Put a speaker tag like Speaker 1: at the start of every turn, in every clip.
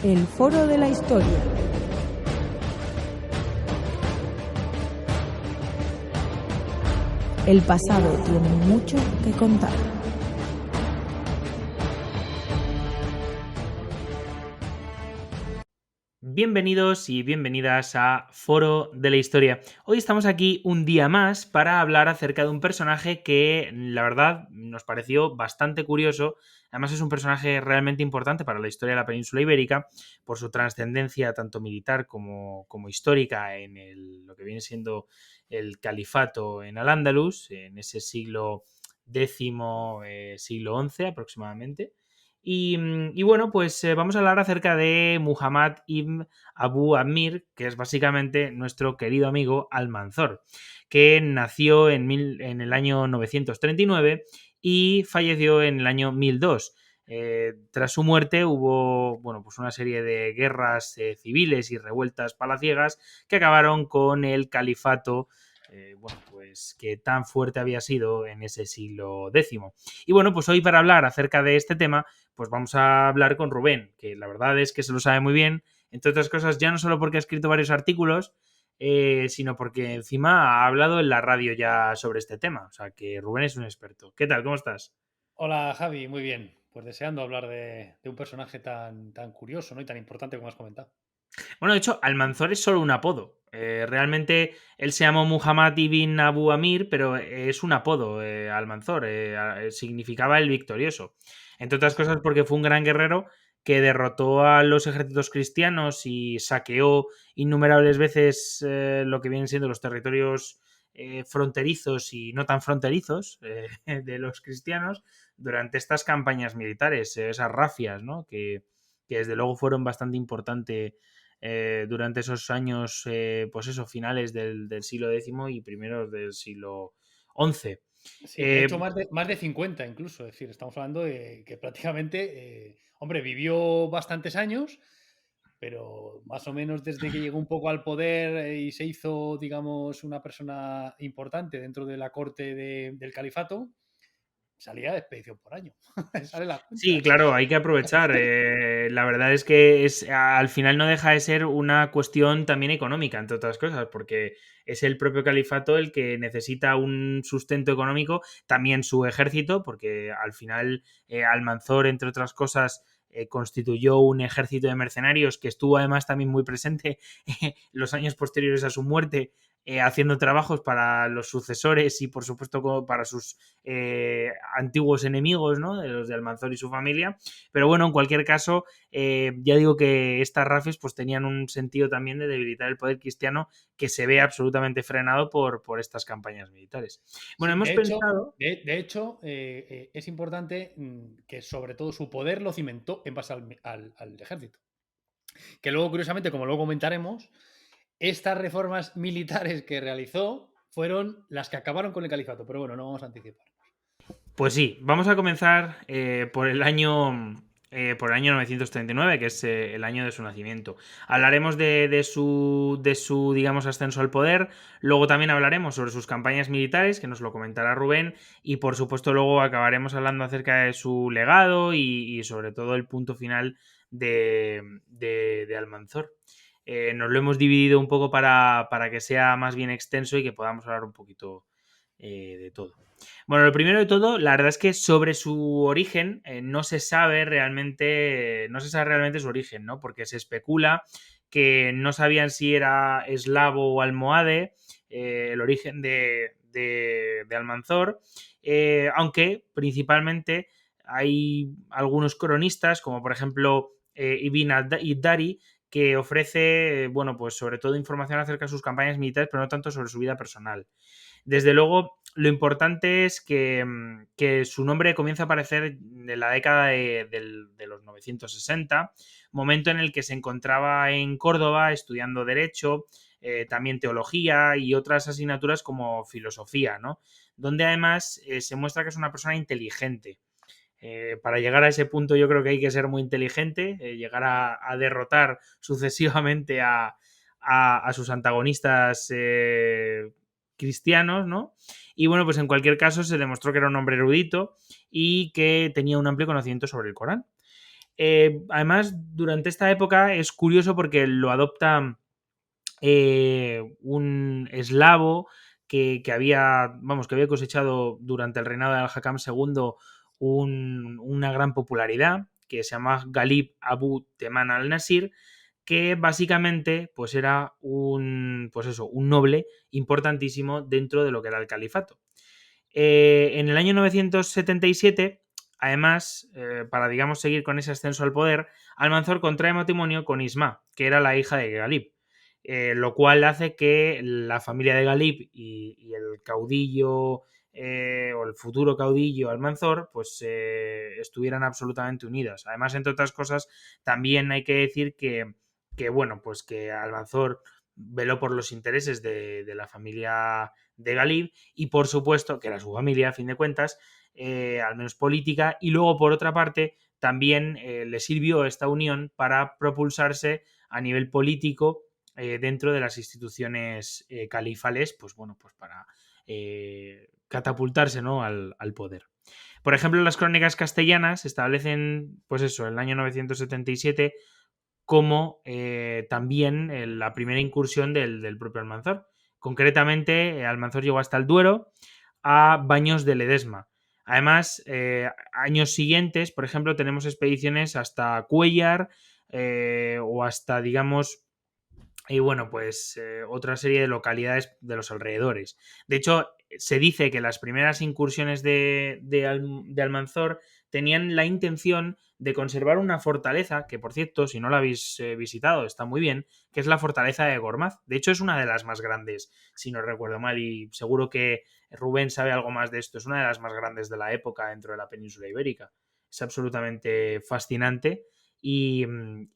Speaker 1: El Foro de la Historia. El pasado tiene mucho que contar.
Speaker 2: Bienvenidos y bienvenidas a Foro de la Historia. Hoy estamos aquí un día más para hablar acerca de un personaje que, la verdad, nos pareció bastante curioso. Además, es un personaje realmente importante para la historia de la península ibérica por su trascendencia tanto militar como histórica en lo que viene siendo el califato en Al-Ándalus, en ese siglo X, siglo XI aproximadamente. Y bueno, pues vamos a hablar acerca de Muhammad ibn Abu Amir, que es básicamente nuestro querido amigo Almanzor, que nació en el año 939 y falleció en el año 1002. Tras su muerte hubo pues una serie de guerras civiles y revueltas palaciegas que acabaron con el califato pues que tan fuerte había sido en ese siglo X. Y bueno, pues hoy para hablar acerca de este tema, pues vamos a hablar con Rubén, que la verdad es que se lo sabe muy bien, entre otras cosas, ya no solo porque ha escrito varios artículos, sino porque encima ha hablado en la radio ya sobre este tema. O sea que Rubén es un experto. ¿Qué tal? ¿Cómo estás?
Speaker 3: Hola Javi, muy bien. Pues deseando hablar de un personaje tan curioso, ¿no? Y tan importante como has comentado.
Speaker 2: Bueno, de hecho, Almanzor es solo un apodo. Realmente él se llamó Muhammad ibn Abu Amir, pero es un apodo, Almanzor. Significaba el victorioso. Entre otras
Speaker 3: Sí.
Speaker 2: cosas porque fue un gran guerrero que derrotó a los ejércitos cristianos y saqueó innumerables veces lo que vienen siendo los territorios fronterizos y no tan fronterizos de los cristianos durante estas campañas militares, esas rafias, ¿no? Que desde luego fueron bastante importantes durante esos años, pues eso, finales del siglo X y primeros del siglo XI.
Speaker 3: Sí, de hecho
Speaker 2: Eh,
Speaker 3: más de 50 incluso. Es decir, estamos hablando de que prácticamente, hombre, vivió bastantes años, pero más o menos desde que llegó un poco al poder y se hizo, digamos, una persona importante dentro de la corte del califato, salía de expedición por año. Sale las
Speaker 2: sí,
Speaker 3: cuentas.
Speaker 2: claro, hay que aprovechar. La verdad es que al final no deja de ser una cuestión también económica, entre otras cosas, porque es el propio califato el que necesita un sustento económico, también su ejército, porque al final Almanzor, entre otras cosas, constituyó un ejército de mercenarios que estuvo además también muy presente los años posteriores a su muerte, haciendo trabajos para los sucesores y por supuesto para sus antiguos enemigos, ¿no? De los de Almanzor y su familia. Pero bueno, en cualquier caso, ya digo que estas rafias pues tenían un sentido también de debilitar el poder cristiano que se ve absolutamente frenado por estas campañas militares. Bueno,
Speaker 3: Sí,
Speaker 2: hemos
Speaker 3: de hecho,
Speaker 2: pensado.
Speaker 3: es importante que sobre todo su poder lo cimentó en base al ejército. Que luego, curiosamente, como luego comentaremos, estas reformas militares que realizó fueron las que acabaron con el califato. Pero bueno, no vamos a anticipar.
Speaker 2: Pues sí, vamos a comenzar por el año 939, que es el año de su nacimiento. Hablaremos de su, digamos, ascenso al poder. Luego también hablaremos sobre sus campañas militares, que nos lo comentará Rubén. Y por supuesto, luego acabaremos hablando acerca de su legado y sobre todo el punto final de Almanzor. Nos lo hemos dividido un poco para que sea más bien extenso y que podamos hablar un poquito de todo. Bueno, lo primero de todo, la verdad es que sobre su origen no se sabe realmente su origen, ¿no? Porque se especula que no sabían si era eslavo o almohade, el origen de Almanzor, aunque principalmente hay algunos cronistas, como por ejemplo Ibn Iddari, que ofrece, pues sobre todo información acerca de sus campañas militares, pero no tanto sobre su vida personal. Desde luego, lo importante es que su nombre comienza a aparecer en la década de los 960, momento en el que se encontraba en Córdoba estudiando Derecho, también Teología y otras asignaturas como Filosofía, ¿no? Donde además se muestra que es una persona inteligente. Para llegar a ese punto yo creo que hay que ser muy inteligente, llegar a derrotar sucesivamente a sus antagonistas cristianos, ¿no? Y bueno, pues en cualquier caso se demostró que era un hombre erudito y que tenía un amplio conocimiento sobre el Corán. Además, durante esta época es curioso porque lo adopta un eslavo que había, vamos, que había cosechado durante el reinado de Al-Hakam II una gran popularidad, que se llama Ghalib Abu Teman al-Nasir, que básicamente pues era pues eso, un noble importantísimo dentro de lo que era el califato. En el año 977, además, para digamos seguir con ese ascenso al poder, Almanzor contrae matrimonio con Isma, que era la hija de Ghalib, lo cual hace que la familia de Ghalib y el caudillo o el futuro caudillo Almanzor pues estuvieran absolutamente unidas. Además, entre otras cosas, también hay que decir que bueno, pues que Almanzor veló por los intereses de la familia de Ghalib y por supuesto que era su familia a fin de cuentas, al menos política, y luego por otra parte también le sirvió esta unión para propulsarse a nivel político dentro de las instituciones califales, pues bueno, pues para catapultarse, ¿no?, al poder. Por ejemplo, las crónicas castellanas establecen, pues eso, el año 977 como también la primera incursión del propio Almanzor. Concretamente, Almanzor llegó hasta el Duero, a Baños de Ledesma. Además, años siguientes, por ejemplo, tenemos expediciones hasta Cuéllar o hasta, digamos, y bueno, pues otra serie de localidades de los alrededores. De hecho, se dice que las primeras incursiones de Almanzor tenían la intención de conservar una fortaleza, que por cierto, si no la habéis visitado, está muy bien, que es la fortaleza de Gormaz. De hecho, es una de las más grandes, si no recuerdo mal, y seguro que Rubén sabe algo más de esto. Es una de las más grandes de la época dentro de la península ibérica. Es absolutamente fascinante. Y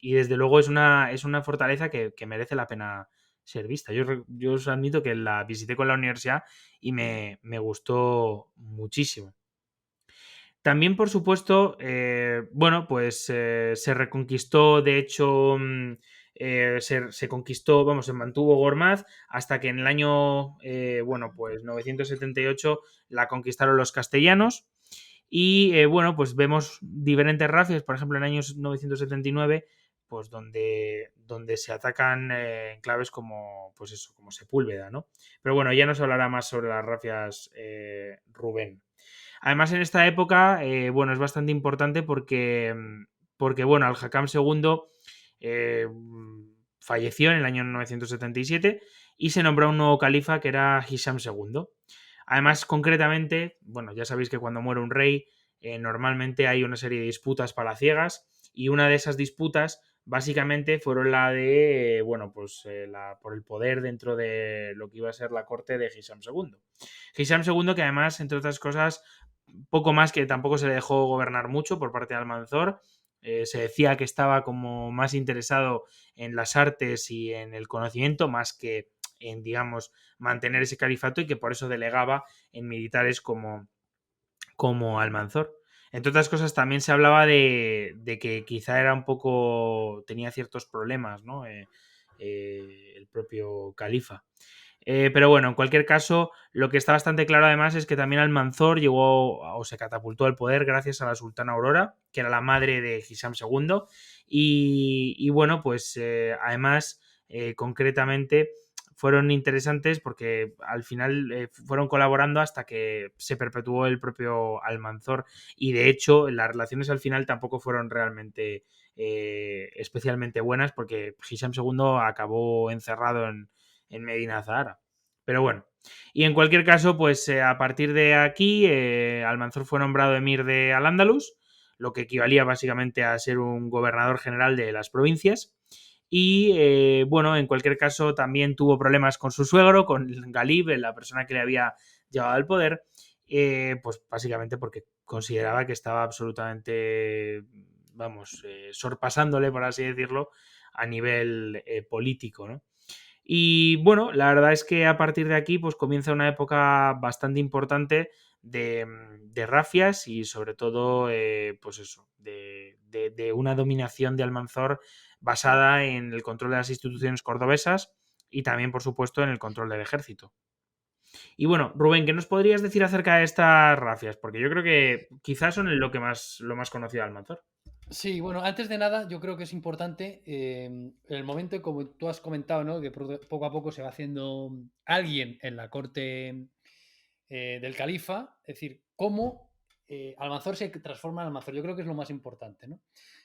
Speaker 2: desde luego es una fortaleza que merece la pena ser vista. Yo os admito que la visité con la universidad y me gustó muchísimo. También, por supuesto, bueno, pues se reconquistó, de hecho, se conquistó, vamos, se mantuvo Gormaz hasta que en el año, bueno, pues 978 la conquistaron los castellanos. Y bueno, pues vemos diferentes racias, por ejemplo, en el año 979, pues donde se atacan enclaves como, pues eso, como Sepúlveda, ¿no? Pero bueno, ya nos hablará más sobre las rafias Rubén. Además, en esta época, bueno, es bastante importante porque bueno, Al-Hakam II falleció en el año 977 y se nombró un nuevo califa que era Hisham II. Además, concretamente, bueno, ya sabéis que cuando muere un rey, normalmente hay una serie de disputas palaciegas y una de esas disputas básicamente fueron la de, bueno, pues por el poder dentro de lo que iba a ser la corte de Hisham II. Hisham II, que además, entre otras cosas, poco más que tampoco se le dejó gobernar mucho por parte de Almanzor. Se decía que estaba como más interesado en las artes y en el conocimiento más que en, digamos, mantener ese califato y que por eso delegaba en militares como Almanzor. Entre otras cosas, también se hablaba de que quizá era un poco, tenía ciertos problemas, ¿no? El propio califa. Pero bueno, en cualquier caso, lo que está bastante claro además es que también Almanzor llegó o se catapultó al poder gracias a la sultana Aurora, que era la madre de Hisham II. Y bueno, pues además, concretamente, fueron interesantes porque al final fueron colaborando hasta que se perpetuó el propio Almanzor. Y de hecho, las relaciones al final tampoco fueron realmente especialmente buenas porque Hisham II acabó encerrado en Medina Zahara. Pero bueno, y en cualquier caso, pues a partir de aquí, Almanzor fue nombrado emir de Al-Ándalus, lo que equivalía básicamente a ser un gobernador general de las provincias. Y bueno, en cualquier caso, también tuvo problemas con su suegro, con Ghalib, la persona que le había llevado al poder, pues básicamente porque consideraba que estaba absolutamente, vamos, sorpasándole, por así decirlo, a nivel político, ¿no? Y bueno, la verdad es que a partir de aquí pues comienza una época bastante importante de rafias y sobre todo pues eso, de una dominación de Almanzor basada en el control de las instituciones cordobesas y también por supuesto en el control del ejército. Y bueno, Rubén, ¿qué nos podrías decir acerca de estas rafias? Porque yo creo que quizás son lo más conocido de Almanzor.
Speaker 3: Sí, bueno, antes de nada, yo creo que es importante en el momento, como tú has comentado, ¿no? Que poco a poco se va haciendo alguien en la corte del califa, es decir, cómo Almanzor se transforma en Almanzor. Yo creo que es lo más importante, ¿no?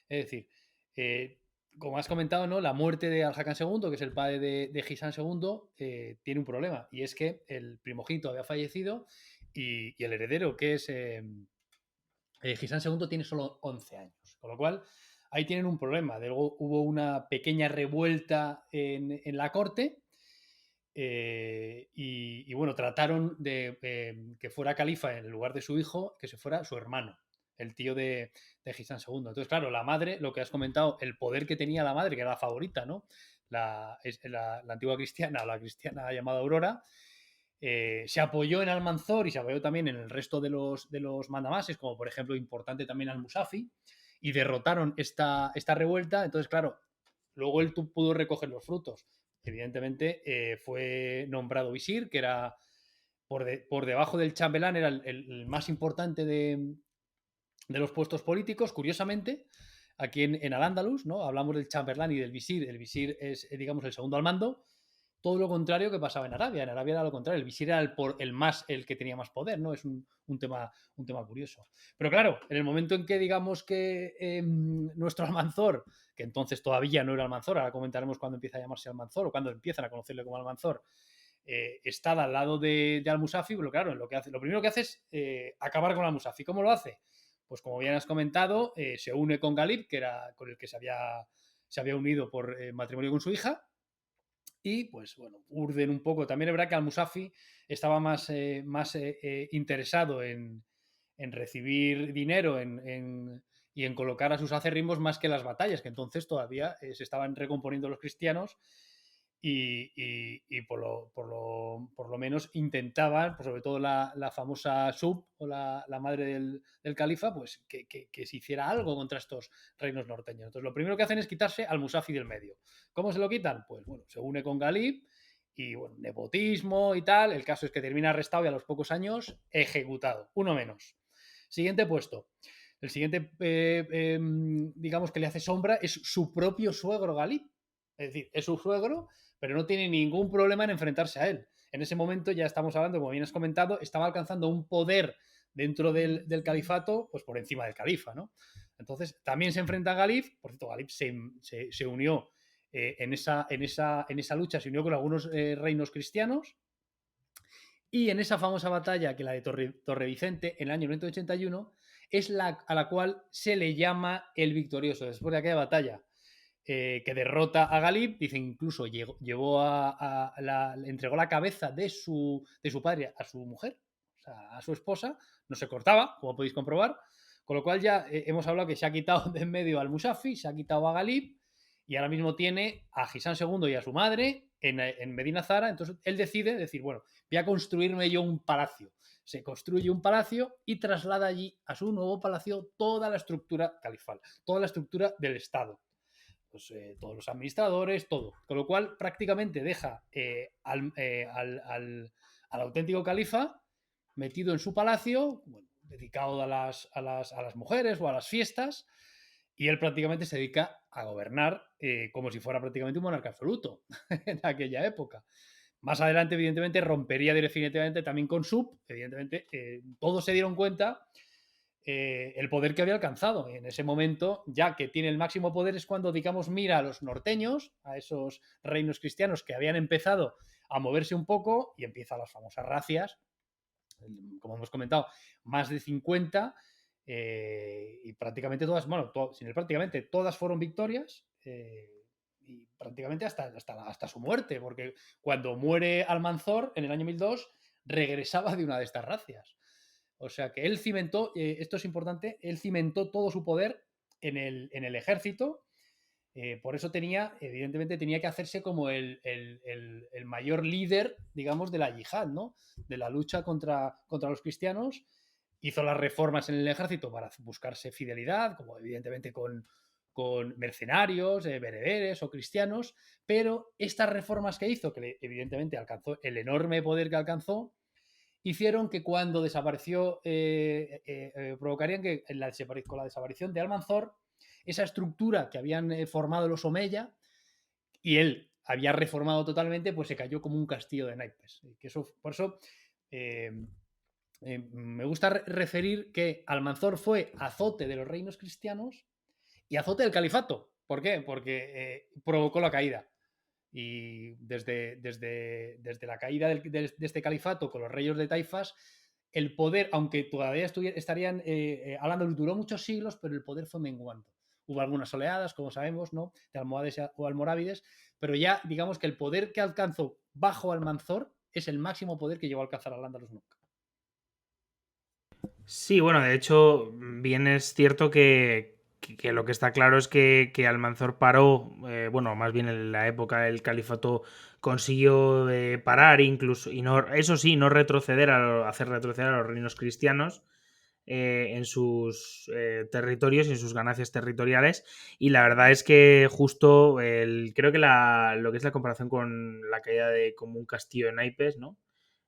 Speaker 3: Es decir, eh, como has comentado, ¿no? La muerte de Al-Hakam II, que es el padre de Gisán II, tiene un problema, y es que el primogénito había fallecido y el heredero, que es Gisán II, tiene solo 11 años, con lo cual ahí tienen un problema. Luego hubo una pequeña revuelta en la corte y bueno, trataron de que fuera califa en lugar de su hijo, que se fuera su hermano, el tío de Gisán II. Entonces, claro, la madre, lo que has comentado, el poder que tenía la madre, que era la favorita, ¿no? La antigua cristiana, la cristiana llamada Aurora, se apoyó en Almanzor y se apoyó también en el resto de los mandamases, como por ejemplo importante también Al-Musafi, y derrotaron esta revuelta. Entonces, claro, luego él pudo recoger los frutos. Evidentemente fue nombrado visir, que era por debajo del chambelán, era el más importante de los puestos políticos. Curiosamente, aquí en Al-Ándalus, ¿no? Hablamos del chambelán y del visir. El visir es, digamos, el segundo al mando. Todo lo contrario que pasaba en Arabia. En Arabia era lo contrario. El visir era el que tenía más poder, ¿no? Es un tema curioso. Pero claro, en el momento en que digamos que nuestro Almanzor, que entonces todavía no era Almanzor, ahora comentaremos cuando empieza a llamarse Almanzor o cuando empiezan a conocerle como Almanzor, está al lado de Al-Musafi, pero claro, lo primero que hace es acabar con Al-Musafi. ¿Cómo lo hace? Pues como bien has comentado, se une con Galib, que era con el que se había unido por matrimonio con su hija, y pues bueno, urden un poco. También es verdad que Al-Musafi estaba más interesado en recibir dinero y en colocar a sus acérrimos más que las batallas, que entonces todavía se estaban recomponiendo los cristianos y por lo menos intentaban, pues sobre todo la famosa Sub o la madre del califa, pues que se hiciera algo contra estos reinos norteños. Entonces lo primero que hacen es quitarse al Musafi del medio. ¿Cómo se lo quitan? Pues bueno, se une con Galib y bueno, nepotismo y tal. El caso es que termina arrestado y a los pocos años ejecutado. Uno menos. Siguiente puesto. El siguiente, digamos, que le hace sombra es su propio suegro Galib. Es decir, es su suegro, pero no tiene ningún problema en enfrentarse a él. En ese momento ya estamos hablando, como bien has comentado, estaba alcanzando un poder dentro del califato, pues por encima del califa, ¿no? Entonces, también se enfrenta a Galib. Por cierto, Galib se unió en esa lucha, se unió con algunos reinos cristianos. Y en esa famosa batalla, que la de Torrevicente, en el año 981, es a la cual se le llama el victorioso. Después de aquella batalla que derrota a Galib, dice incluso llevó le entregó la cabeza de su padre a su mujer, o sea, a su esposa, no se cortaba, como podéis comprobar, con lo cual ya hemos hablado que se ha quitado de en medio al Musafi, se ha quitado a Galib y ahora mismo tiene a Gisán II y a su madre en Medina Zara. Entonces él decide decir, bueno, voy a construirme yo un palacio. Se construye un palacio y traslada allí a su nuevo palacio toda la estructura califal, toda la estructura del Estado. Pues, todos los administradores, todo. Con lo cual prácticamente deja al auténtico califa metido en su palacio, bueno, dedicado a las mujeres o a las fiestas, y él prácticamente se dedica a gobernar como si fuera prácticamente un monarca absoluto en aquella época. Más adelante, evidentemente, rompería definitivamente también con Sub. Evidentemente, todos se dieron cuenta el poder que había alcanzado. En ese momento, ya que tiene el máximo poder, es cuando, digamos, mira a los norteños, a esos reinos cristianos que habían empezado a moverse un poco, y empiezan las famosas racias, como hemos comentado, más de 50, y prácticamente todas, bueno, sin prácticamente todas fueron victorias, y prácticamente hasta su muerte, porque cuando muere Almanzor en el año 1002, regresaba de una de estas racias. O sea que él cimentó, esto es importante, él cimentó todo su poder en el ejército. Por eso evidentemente tenía que hacerse como el mayor líder, digamos, de la yihad, ¿no? De la lucha contra los cristianos. Hizo las reformas en el ejército para buscarse fidelidad, como evidentemente con mercenarios, bereberes o cristianos, pero estas reformas que hizo, que evidentemente alcanzó el enorme poder que alcanzó, hicieron que cuando desapareció, provocarían que con la desaparición de Almanzor, esa estructura que habían formado los Omeya, y él había reformado totalmente, pues se cayó como un castillo de naipes. Por eso me gusta referir que Almanzor fue azote de los reinos cristianos y azote del califato. ¿Por qué? Porque provocó la caída. Y desde la caída de este califato con los reyes de Taifas, el poder, aunque todavía estarían hablando, duró muchos siglos, pero el poder fue menguando. Hubo algunas oleadas, como sabemos, ¿no?, de almohades o almorávides, pero ya digamos que el poder que alcanzó bajo Almanzor es el máximo poder que llegó a alcanzar Al-Ándalus nunca.
Speaker 2: Sí, bueno, de hecho, bien es cierto que lo que está claro es que Almanzor paró, bueno, más bien en la época del califato consiguió parar incluso, y no, eso sí, no retroceder, hacer retroceder a los reinos cristianos en sus territorios y en sus ganancias territoriales. Y la verdad es que justo creo que lo que es la comparación con la caída de como un castillo de naipes, ¿no?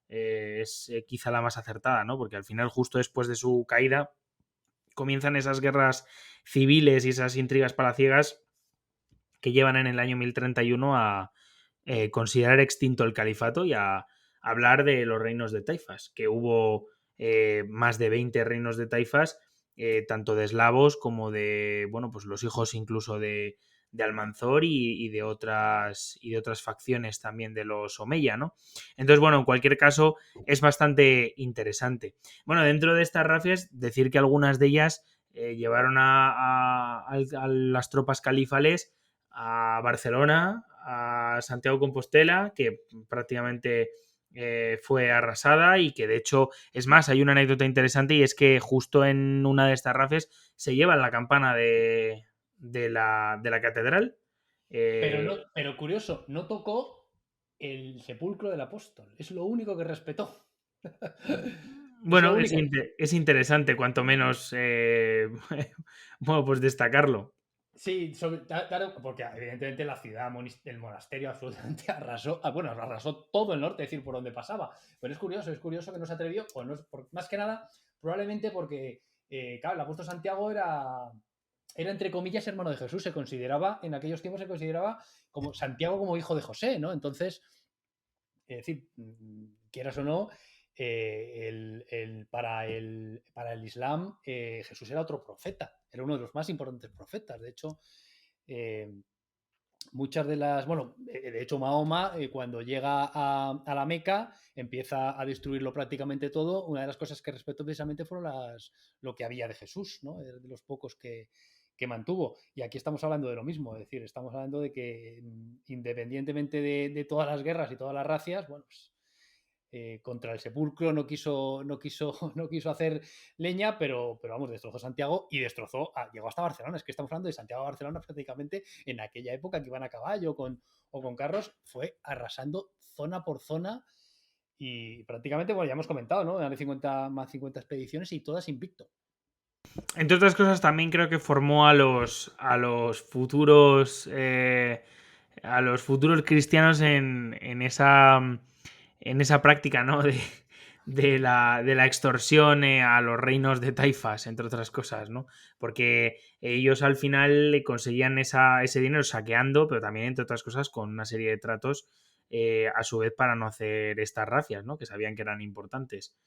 Speaker 2: Es quizá la más acertada, ¿no? Porque al final, justo después de su caída, comienzan esas guerras civiles y esas intrigas palaciegas que llevan en el año 1031 a considerar extinto el califato y a hablar de los reinos de taifas, que hubo más de 20 reinos de taifas, tanto de eslavos como de, bueno, pues los hijos incluso de Almanzor y de otras facciones también de los Omeya, ¿no? Entonces, bueno, en cualquier caso es bastante interesante. Bueno, dentro de estas rafias, decir que algunas de ellas llevaron a las tropas califales a Barcelona, a Santiago de Compostela, que prácticamente fue arrasada y que de hecho, es más, hay una anécdota interesante y es que justo en una de estas rafes se lleva la campana de la catedral.
Speaker 3: Pero curioso, no tocó el sepulcro del apóstol. Es lo único que respetó. Es lo
Speaker 2: Bueno,
Speaker 3: único.
Speaker 2: es interesante, cuanto menos, bueno, pues destacarlo.
Speaker 3: Sí, claro, porque evidentemente la ciudad, el monasterio absolutamente arrasó, bueno, arrasó todo el norte, es decir, por donde pasaba. Pero es curioso que no se atrevió, pues no, más que nada, probablemente porque, claro, el apóstol Santiago era entre comillas hermano de Jesús, en aquellos tiempos se consideraba como Santiago como hijo de José, ¿no? Entonces, es decir, quieras o no, para el Islam, Jesús era otro profeta, era uno de los más importantes profetas. De hecho, muchas de las. Bueno, de hecho, Mahoma, cuando llega a la Meca, empieza a destruirlo prácticamente todo. Una de las cosas que respetó precisamente fueron lo que había de Jesús, ¿no? De los pocos que mantuvo. Y aquí estamos hablando de lo mismo, es decir, estamos hablando de que independientemente de todas las guerras y todas las racias, bueno, pues, contra el sepulcro no quiso hacer leña, pero vamos, destrozó Santiago y llegó hasta Barcelona. Es que estamos hablando de Santiago a Barcelona prácticamente en aquella época que iban a caballo o con carros, fue arrasando zona por zona y prácticamente, bueno, ya hemos comentado, ¿no? Más de 50 expediciones y todas invicto.
Speaker 2: Entre otras cosas, también creo que formó a los futuros cristianos en esa práctica, ¿no? De la extorsión a los reinos de taifas, entre otras cosas, ¿no? Porque ellos al final le conseguían ese dinero saqueando, pero también, entre otras cosas, con una serie de tratos a su vez para no hacer estas rafias, ¿no? Que sabían que eran importantes.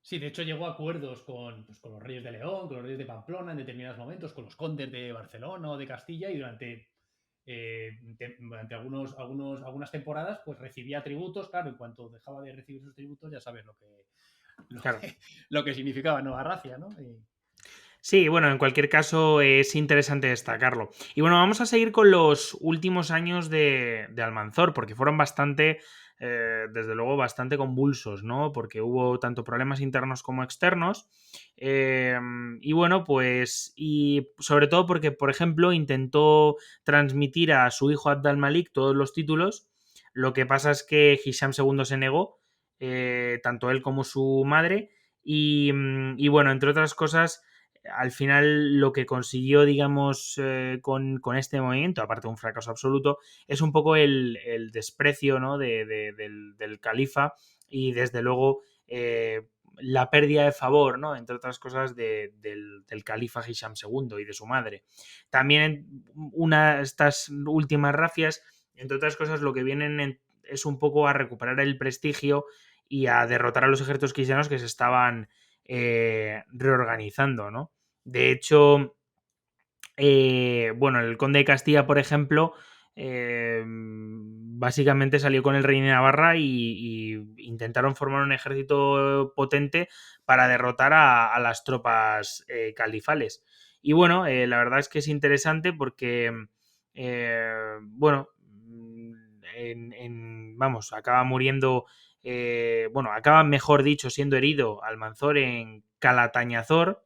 Speaker 3: Sí, de hecho llegó a acuerdos con los reyes de León, con los reyes de Pamplona en determinados momentos, con los condes de Barcelona o de Castilla, y durante algunas temporadas pues recibía tributos. Claro, en cuanto dejaba de recibir esos tributos, ya sabes
Speaker 2: Claro.
Speaker 3: lo que significaba Nueva Gracia, ¿no?
Speaker 2: Sí, bueno, en cualquier caso es interesante destacarlo. Y bueno, vamos a seguir con los últimos años de Almanzor, porque fueron bastante, desde luego, bastante convulsos, ¿no? Porque hubo tanto problemas internos como externos. Y bueno, pues, y sobre todo porque, por ejemplo, intentó transmitir a su hijo Abd al-Malik todos los títulos. Lo que pasa es que Hisham II se negó, tanto él como su madre. Y bueno, entre otras cosas, al final lo que consiguió, digamos, con este movimiento, aparte de un fracaso absoluto, es un poco el desprecio, ¿no? del califa y desde luego la pérdida de favor, ¿no? Entre otras cosas, del califa Hisham II y de su madre. También una de estas últimas rafias, entre otras cosas, lo que vienen es un poco a recuperar el prestigio y a derrotar a los ejércitos cristianos que se estaban reorganizando, ¿no? De hecho, bueno, el conde de Castilla, por ejemplo, básicamente salió con el rey de Navarra y intentaron formar un ejército potente para derrotar a las tropas califales. Y bueno, la verdad es que es interesante porque, bueno, vamos, acaba muriendo, bueno, acaba, mejor dicho, siendo herido Almanzor en Calatañazor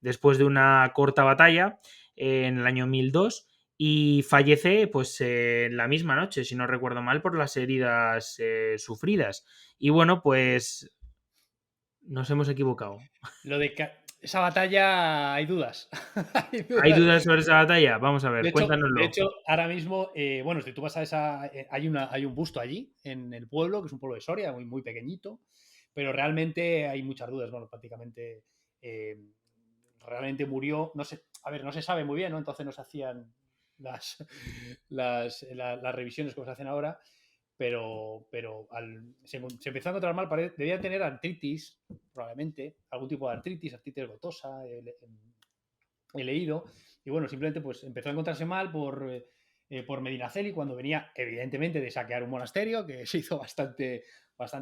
Speaker 2: después de una corta batalla en el año 1002 y fallece pues en la misma noche, si no recuerdo mal, por las heridas sufridas. Y bueno, pues nos hemos equivocado.
Speaker 3: Lo de esa batalla hay dudas. Hay
Speaker 2: ¿Hay
Speaker 3: dudas.
Speaker 2: dudas sobre esa batalla? Vamos a ver,
Speaker 3: De
Speaker 2: cuéntanoslo.
Speaker 3: hecho, ahora mismo, bueno, si tú vas a esa, hay un busto allí, en el pueblo, que es un pueblo de Soria, muy, muy pequeñito, pero realmente hay muchas dudas. Bueno, prácticamente eh, realmente murió, no sé, a ver, no se sabe muy bien, ¿no? Entonces no se hacían las, las revisiones como se hacen ahora, pero se empezó a encontrar mal, debía tener artritis, probablemente, algún tipo de artritis gotosa, he leído, y bueno, simplemente pues empezó a encontrarse mal por Medinaceli cuando venía, evidentemente, de saquear un monasterio, que se hizo bastante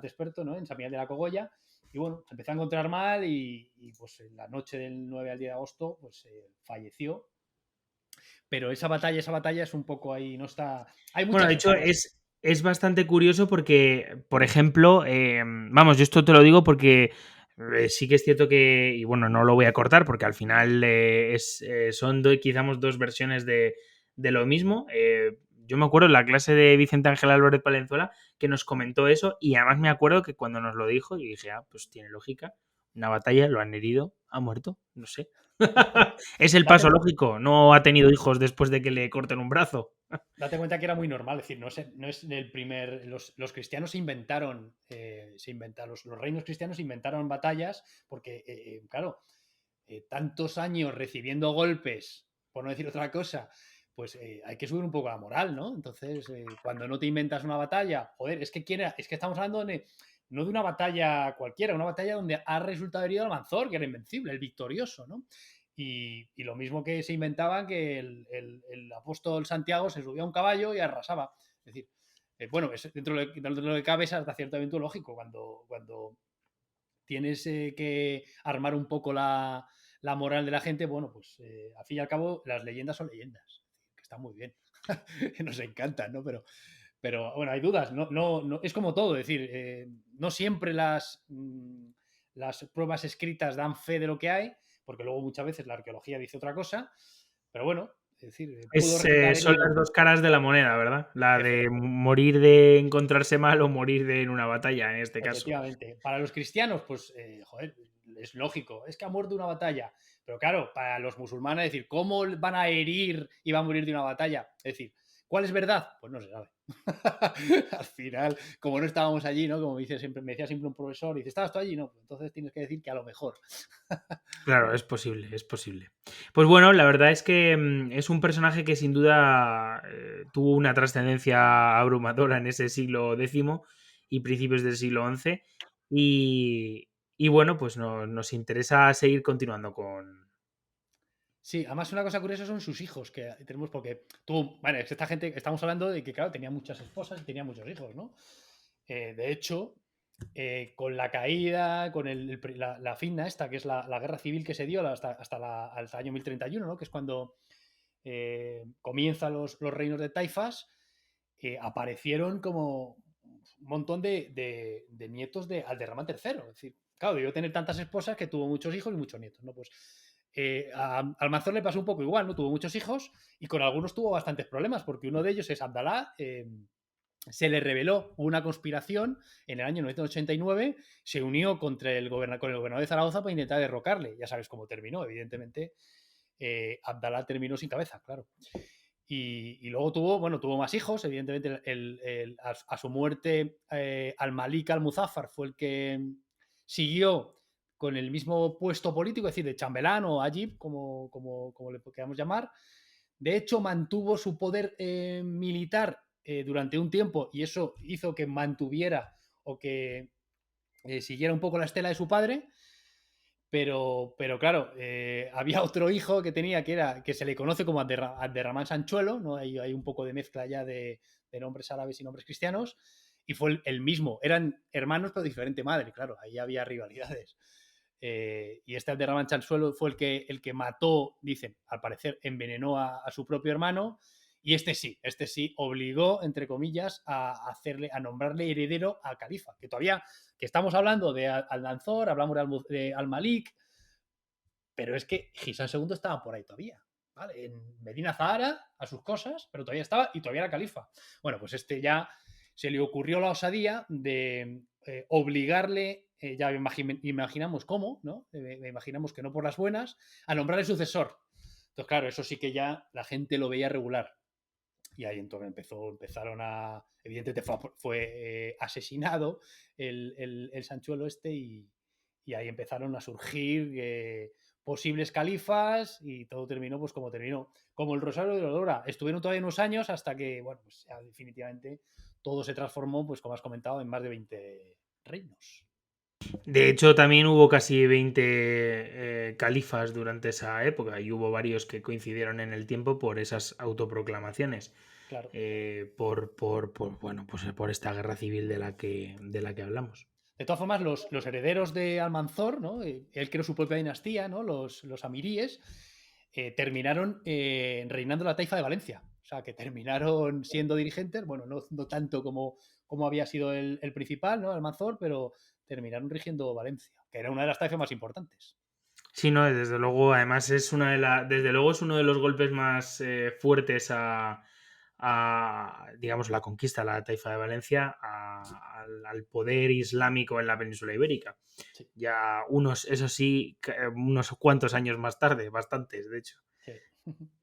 Speaker 3: experto, ¿no? En San Miguel de la Cogolla, y bueno, se empezó a encontrar mal y pues en la noche del 9 al 10 de agosto, pues falleció. Pero esa batalla es un poco ahí, no está... Hay
Speaker 2: Bueno,
Speaker 3: muchas
Speaker 2: de hecho
Speaker 3: versiones.
Speaker 2: es bastante curioso porque, por ejemplo, vamos, yo esto te lo digo porque sí que es cierto que, y bueno, no lo voy a cortar porque al final son quizás dos versiones de lo mismo. Yo me acuerdo en la clase de Vicente Ángel Álvarez Palenzuela que nos comentó eso y además me acuerdo que cuando nos lo dijo, yo dije, ah, pues tiene lógica. Una batalla, lo han herido, ha muerto, no sé. Es el
Speaker 3: Date,
Speaker 2: paso lógico, no ha tenido hijos después de que le corten un brazo.
Speaker 3: Date cuenta que era muy normal, es decir, no es el primer. Los cristianos los reinos cristianos inventaron batallas porque, claro, tantos años recibiendo golpes, por no decir otra cosa, pues hay que subir un poco la moral, ¿no? Entonces, cuando no te inventas una batalla, joder, es que estamos hablando no de una batalla cualquiera, una batalla donde ha resultado herido Almanzor, que era invencible, el victorioso, ¿no? Y lo mismo que se inventaban que el apóstol Santiago se subía a un caballo y arrasaba. Es decir, bueno, dentro de lo que cabe es hasta cierto momento lógico. Cuando tienes que armar un poco la moral de la gente, bueno, pues al fin y al cabo las leyendas son leyendas, que están muy bien, nos encantan, ¿no? Pero bueno, hay dudas, no, es como todo, es decir, no siempre las pruebas escritas dan fe de lo que hay, porque luego muchas veces la arqueología dice otra cosa, pero bueno, es decir, pudo resultar
Speaker 2: Son las
Speaker 3: herido,
Speaker 2: dos caras de la moneda, ¿verdad? La de
Speaker 3: efectivamente.
Speaker 2: morir de encontrarse mal o morir en una batalla, en este caso.
Speaker 3: Efectivamente. Para los cristianos, pues, joder, es lógico, es que ha muerto una batalla. Pero claro, para los musulmanes, es decir, ¿cómo van a herir y va a morir de una batalla? Es decir, ¿cuál es verdad? Pues no se sabe. Al final, como no estábamos allí, ¿no? Como me decía siempre un profesor, y dice, ¿estabas tú allí? No, pues entonces tienes que decir que a lo mejor.
Speaker 2: Claro, es posible, es posible. Pues bueno, la verdad es que es un personaje que sin duda tuvo una trascendencia abrumadora en ese siglo X y principios del siglo XI. Y bueno, pues nos interesa seguir continuando con...
Speaker 3: Sí, además una cosa curiosa son sus hijos que tenemos, porque tú, bueno, esta gente, estamos hablando de que, claro, tenía muchas esposas y tenía muchos hijos, ¿no? De hecho, con la caída, con la fin esta, que es la guerra civil que se dio hasta el año 1031, ¿no? Que es cuando comienzan los reinos de taifas, aparecieron como un montón de nietos de Alderramán III. Es decir, claro, debió tener tantas esposas que tuvo muchos hijos y muchos nietos, ¿no? Pues a Almanzor le pasó un poco igual, ¿no? Tuvo muchos hijos y con algunos tuvo bastantes problemas, porque uno de ellos es Abdalá. Se le reveló una conspiración en el año 989, se unió con el gobernador de Zaragoza para intentar derrocarle. Ya sabes cómo terminó, evidentemente. Abdalá terminó sin cabeza, claro. Y luego tuvo más hijos, evidentemente a su muerte Al-Malik al-Muzaffar fue el que siguió con el mismo puesto político, es decir, de chambelán o ajib, como le queramos llamar. De hecho, mantuvo su poder militar durante un tiempo y eso hizo que mantuviera o que siguiera un poco la estela de su padre. Pero claro, había otro hijo que tenía que se le conoce como Abderramán Sanchuelo, ¿no? Hay un poco de mezcla ya de nombres árabes y nombres cristianos, y fue el mismo. Eran hermanos, pero de diferente madre, claro, ahí había rivalidades. Y este Abderramán Sanchuelo fue el que mató, dicen, al parecer envenenó a su propio hermano, y este sí obligó, entre comillas, a nombrarle heredero al califa, que todavía, que estamos hablando de Al-Mansur, hablamos de Al-Malik, pero es que Gisán II estaba por ahí todavía, ¿vale? En Medina Zahara, a sus cosas, pero todavía estaba y todavía era califa. Bueno, pues ya se le ocurrió la osadía de obligarle, ya imaginamos cómo, ¿no? Imaginamos que no por las buenas, a nombrar el sucesor. Entonces, claro, eso sí que ya la gente lo veía regular. Y ahí entonces empezaron a... Evidentemente fue asesinado el Sanchuelo y ahí empezaron a surgir posibles califas y todo terminó pues como terminó. Como el Rosario de la Aurora. Estuvieron todavía unos años hasta que, bueno, pues ya definitivamente todo se transformó, pues como has comentado, en más de 20 reinos.
Speaker 2: De hecho, también hubo casi 20 califas durante esa época y hubo varios que coincidieron en el tiempo por esas autoproclamaciones.
Speaker 3: Claro.
Speaker 2: Bueno, pues por esta guerra civil de la que hablamos.
Speaker 3: De todas formas, los herederos de Almanzor, ¿no? Él creó su propia dinastía, ¿no? Los amiríes, terminaron reinando la taifa de Valencia. O sea, que terminaron siendo dirigentes, bueno, no tanto como había sido el principal, ¿no? Almanzor, pero terminaron rigiendo Valencia, que era una de las taifas más importantes.
Speaker 2: Sí, no, desde luego, además es desde luego es uno de los golpes más fuertes digamos, la conquista de la Taifa de Valencia al poder islámico en la península ibérica.
Speaker 3: Sí.
Speaker 2: Ya eso sí, unos cuantos años más tarde, bastantes, de hecho.
Speaker 3: Sí.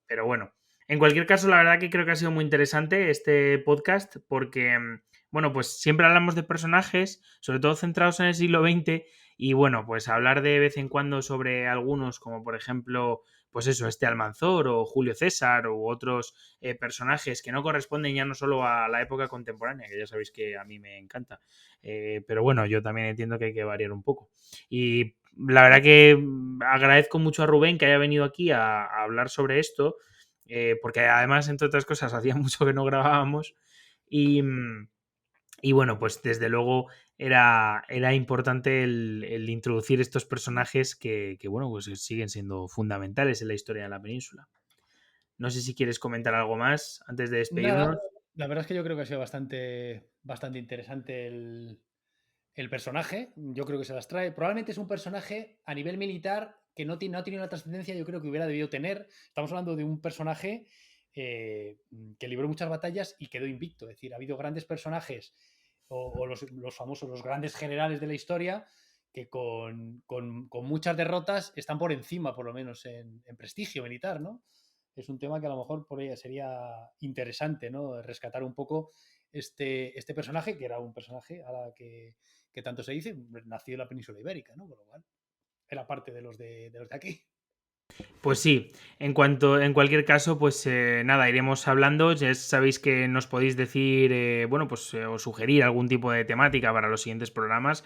Speaker 2: Pero bueno, en cualquier caso, la verdad que creo que ha sido muy interesante este podcast porque, bueno, pues siempre hablamos de personajes, sobre todo centrados en el siglo XX, y bueno, pues hablar de vez en cuando sobre algunos, como por ejemplo, pues eso, este Almanzor o Julio César u otros personajes que no corresponden ya no solo a la época contemporánea, que ya sabéis que a mí me encanta, pero bueno, yo también entiendo que hay que variar un poco. Y la verdad que agradezco mucho a Rubén que haya venido aquí a hablar sobre esto, porque además, entre otras cosas, hacía mucho que no grabábamos y bueno, pues desde luego era importante el introducir estos personajes que, bueno, pues siguen siendo fundamentales en la historia de la península. No sé si quieres comentar algo más antes de despedirnos.
Speaker 3: Nada, la verdad es que yo creo que ha sido bastante interesante el personaje. Yo creo que se las trae. Probablemente es un personaje a nivel militar que no ha tenido la trascendencia yo creo que hubiera debido tener. Estamos hablando de un personaje que libró muchas batallas y quedó invicto. Es decir, ha habido grandes personajes o los famosos, los grandes generales de la historia que con muchas derrotas están por encima, por lo menos en prestigio militar, ¿no? Es un tema que a lo mejor por ella sería interesante, ¿no? Rescatar un poco este personaje, que era un personaje a la que tanto se dice, nació en la península ibérica, ¿no? Por lo cual era parte de los de aquí.
Speaker 2: Pues sí, en cualquier caso, pues nada, iremos hablando. Ya sabéis que nos podéis decir, bueno, pues o sugerir algún tipo de temática para los siguientes programas.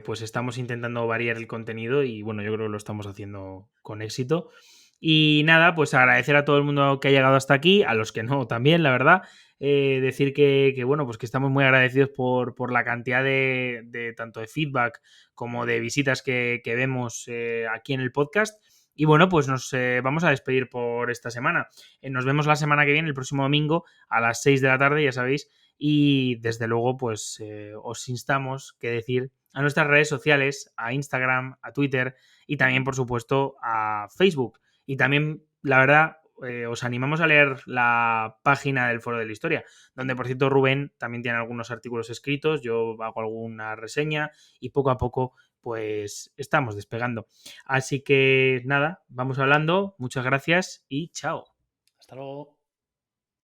Speaker 2: Pues estamos intentando variar el contenido y bueno, yo creo que lo estamos haciendo con éxito. Y nada, pues agradecer a todo el mundo que ha llegado hasta aquí, a los que no también, la verdad. Decir que, bueno, pues que estamos muy agradecidos por la cantidad de tanto de feedback como de visitas que vemos aquí en el podcast. Y bueno, pues nos vamos a despedir por esta semana. Nos vemos la semana que viene, el próximo domingo, a las 6 de la tarde, ya sabéis. Y desde luego, pues os instamos que decir a nuestras redes sociales, a Instagram, a Twitter y también, por supuesto, a Facebook. Y también, la verdad, os animamos a leer la página del Foro de la Historia, donde, por cierto, Rubén también tiene algunos artículos escritos, yo hago alguna reseña y poco a poco pues estamos despegando. Así que nada, vamos hablando, muchas gracias y chao.
Speaker 3: Hasta luego.